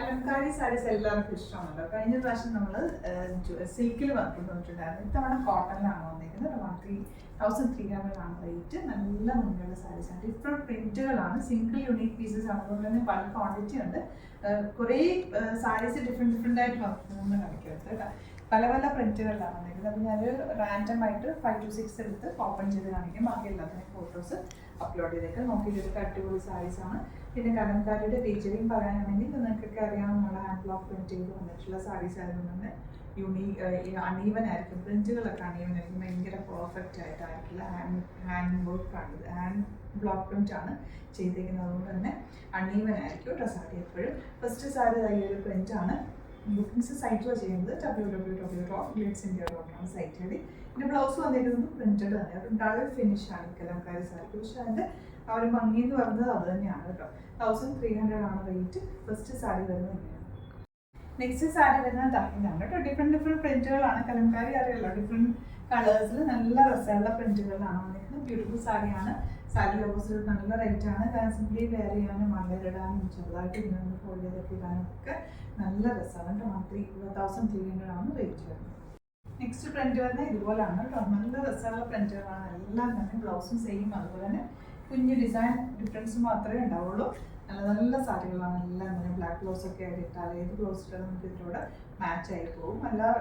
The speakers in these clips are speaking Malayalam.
കലംകാരി സാരീസ് എല്ലാവർക്കും ഇഷ്ടമാണല്ലോ. കഴിഞ്ഞ പ്രാവശ്യം നമ്മൾ സിൽക്കിൽ വന്നിട്ടുണ്ടായിരുന്നു. ഇത്തവണ കോട്ടണിലാണ് വന്നിരിക്കുന്നത്. 1300 ആണ് റേറ്റ്. നല്ല മുന്നിലുള്ള സാരീസാണ്. ഡിഫറെൻറ്റ് പ്രിന്റുകളാണ്, സിംഗിൾ യൂണിക് പീസസ് ആണ്. അതുകൊണ്ട് തന്നെ പല ക്വാണ്ടിറ്റി ഉണ്ട്. കുറേ സാരീസ് ഡിഫറെൻറ്റ് ആയിട്ട് വന്നിട്ടുണ്ട് കാണിക്കരുത് കേട്ടോ. പല പല പ്രിന്റുകളിലാണ് വന്നിരിക്കുന്നത്. അപ്പോൾ ഞാൻ റാൻഡം ആയിട്ട് 5 to 6 എടുത്ത് ഓപ്പൺ ചെയ്ത് കാണിക്കും. ബാക്കി എല്ലാത്തിനും ഫോട്ടോസ് അപ്ലോഡ് ചെയ്തേക്കാം. നോക്കിയിട്ടൊക്കെ അടിപൊളി സാരീസാണ്. പിന്നെ കലംകാരിയുടെ ഫീച്ചറിങ് പറയാനാണെങ്കിൽ നിങ്ങൾക്കൊക്കെ അറിയാം, നമ്മുടെ ഹാൻഡ് ബ്ലോക്ക് പ്രിന്റ് ചെയ്ത് വന്നിട്ടുള്ള സാരീസ് ആയതുകൊണ്ട് തന്നെ അണീവൻ ആയിരിക്കും. പ്രിന്റുകളൊക്കെ അണീവൻ ആയിരിക്കും. ഭയങ്കര പെർഫെക്റ്റ് ആയിട്ടായിരിക്കില്ല. ഹാൻഡ് വർക്കാണ്, ഹാൻഡ് ബ്ലോക്ക് പ്രിന്റ് ആണ് ചെയ്തേക്കുന്നത്. അതുകൊണ്ട് തന്നെ അണീവൻ ആയിരിക്കും കേട്ടോ സാരി എപ്പോഴും. ഫസ്റ്റ് സാരി ഒരു പ്രിന്റ് ആണ്. ബുക്കിംഗ്സ് സൈറ്റിൽ ചെയ്യുന്നത് www.glitzindia.com സൈറ്റ് വഴി. പിന്നെ ബ്ലൗസ് വന്നിരിക്കുന്നത് പ്രിന്റഡ് തന്നെ. ഒരു ഡൾ ഫിനിഷ് ആണ് കലംകാരി സാരിക്ക്. പക്ഷെ അതിൻ്റെ ആ ഒരു ഭംഗി എന്ന് പറയുന്നത് അത് തന്നെയാണ് കേട്ടോ. 1300 ആണ് റേറ്റ്. ഫസ്റ്റ് സാരി വരുന്നത് ഇങ്ങനെയാണ്. നെക്സ്റ്റ് സാരി വരുന്നത് ഇതാണ് കേട്ടോ. ഡിഫറെൻറ്റ് പ്രിന്റുകളാണ്. കലംകാരി അറിയാലോ, ഡിഫറെൻറ്റ് കളേഴ്സിൽ നല്ല രസമുള്ള പ്രിന്റുകളിലാണ് വന്നിരിക്കുന്നത്. ബ്യൂട്ടിഫുൾ സാരിയാണ്. സാരി ഓപ്പോസിറ്റ് നല്ല റേറ്റാണ്. കാരണം സിംപ്ലി വെയർ ചെയ്യാനും മണ്ടയിലിടാനും ചെറുതായിട്ട് ഇങ്ങനെ ഫോൾഡ് ചെയ്തൊക്കെ ഇടാനും ഒക്കെ നല്ല രസമാണ്. 1300 ആണ് റേറ്റ് വരുന്നത്. നെക്സ്റ്റ് പ്രിന്റ് വരുന്നത് ഇതുപോലെയാണ് കേട്ടോ. നല്ല രസമുള്ള പ്രിന്റുകളാണ് എല്ലാം തന്നെ. ബ്ലൗസും സെയിം. അതുപോലെ തന്നെ കുഞ്ഞു ഡിസൈൻ ഡിഫറൻസ് മാത്രമേ ഉണ്ടാവുള്ളൂ. നല്ല നല്ല സാരികളാണ് എല്ലാം തന്നെ. ബ്ലാക്ക് ബ്ലൗസ് ഒക്കെ ആയിട്ട് ഇട്ടാൽ ഏത് ബ്ലൗസ് ഇട്ടാൽ നമുക്ക് ഇതിലൂടെ മാച്ച് ആയി പോകും. എല്ലാം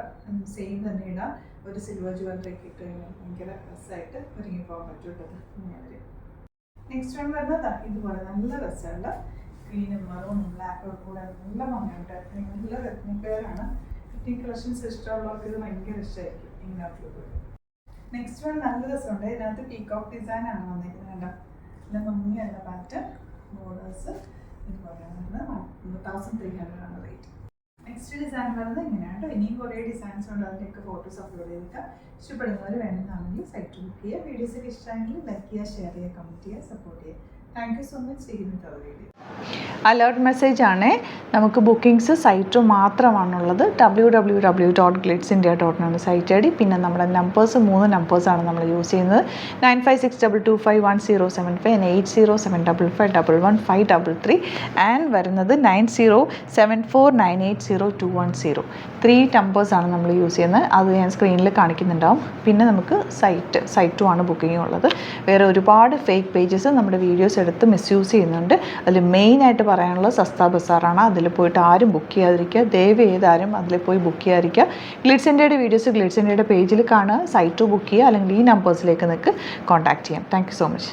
സെയിം തന്നെ ഇടാം. ഒരു സിൽവർ ജ്വല്ലറി ഒക്കെ ഇട്ട് കഴിഞ്ഞാൽ ഭയങ്കര രസമായിട്ട് ഒരുങ്ങി പോകാൻ പറ്റും കേട്ടോ. ഇങ്ങനെ നെക്സ്റ്റ് വൺ വരുന്നത് ഇതുപോലെ നല്ല രസമുള്ള ഗ്രീനും മറൂണും ബ്ലാക്കും കൂടെ നല്ല ഭംഗിയുണ്ട്. നല്ല എത്നിക് വെയറാണ്. എത്നിക് കളക്ഷൻസ് ഇഷ്ടമുള്ളവർക്ക് ഇത് ഭയങ്കര ഇഷ്ടമായിരിക്കും. ഇങ്ങനത്തെ നെക്സ്റ്റ് വൺ നല്ല രസമുണ്ട്. ഇതിനകത്ത് പീകോക്ക് ഡിസൈൻ ആണ് വന്നിരിക്കുന്നത് കേട്ടോ. നല്ല ഭംഗിയുള്ള പാറ്റേൺ ബോർഡേഴ്സ് ഇതുപോലെയാണ്. 1300 ആണ് റേറ്റ്. നെക്സ്റ്റ് ഡിസൈൻ വരുന്നത് ഇങ്ങനെയാണ് കേട്ടോ. ഇനിയും കുറേ ഡിസൈൻസ് ഉണ്ട്. അതിൻ്റെയൊക്കെ ഫോട്ടോസ് അപ്ലോഡ് ചെയ്തിട്ട് ഇഷ്ടപ്പെടുന്നവർ വേണമെന്നാണെങ്കിൽ സൈറ്റ് ബുക്ക് ചെയ്യുക. വീഡിയോസൊക്കെ ഇഷ്ടമെങ്കിൽ ലൈക്ക് ചെയ്യുക, ഷെയർ ചെയ്യുക, കമൻറ്റ് ചെയ്യുക, സപ്പോർട്ട് ചെയ്യുക. Thank you so much. ചെയ്യുന്നത് വീഡിയോ അലേർട്ട് മെസ്സേജ് ആണ്. നമുക്ക് ബുക്കിംഗ്സ് സൈറ്റ് മാത്രമാണുള്ളത്. www.glitzindia.com site I D. പിന്നെ നമ്മുടെ നമ്പേഴ്സ് 3 നമ്പേഴ്സാണ് നമ്മൾ യൂസ് ചെയ്യുന്നത്. 9562251075 and 8075551153 ആൻഡ് വരുന്നത് 9074980210. 3 നമ്പേഴ്സാണ് നമ്മൾ യൂസ് ചെയ്യുന്നത്. അത് ഞാൻ സ്ക്രീനിൽ കാണിക്കുന്നുണ്ടാവും. പിന്നെ നമുക്ക് സൈറ്റും ആണ് ബുക്കിംഗ് ഉള്ളത്. വേറെ ഒരുപാട് ഫേക്ക് പേജസ് നമ്മുടെ വീഡിയോസ് എടുത്ത് മിസ്യൂസ് ചെയ്യുന്നുണ്ട്. അതിൽ മെയിനായിട്ട് പറയാനുള്ളത് സസ്ത ബസാറാണ്. അതിൽ പോയിട്ട് ആരും ബുക്ക് ചെയ്യാതിരിക്കുക. ദയവ് ചെയ്താരും അതിൽ പോയി ബുക്ക് ചെയ്യാതിരിക്കുക. ഗ്ലിറ്റ്സ് ഇന്ത്യയുടെ വീഡിയോസ് ഗ്ലിറ്റ്സ് ഇന്ത്യയുടെ പേജിൽ കാണുക. സൈറ്റ് ബുക്ക് ചെയ്യുക. അല്ലെങ്കിൽ ഈ നമ്പേഴ്സിലേക്ക് നിങ്ങൾക്ക് കോൺടാക്ട് ചെയ്യാം. Thank you so much.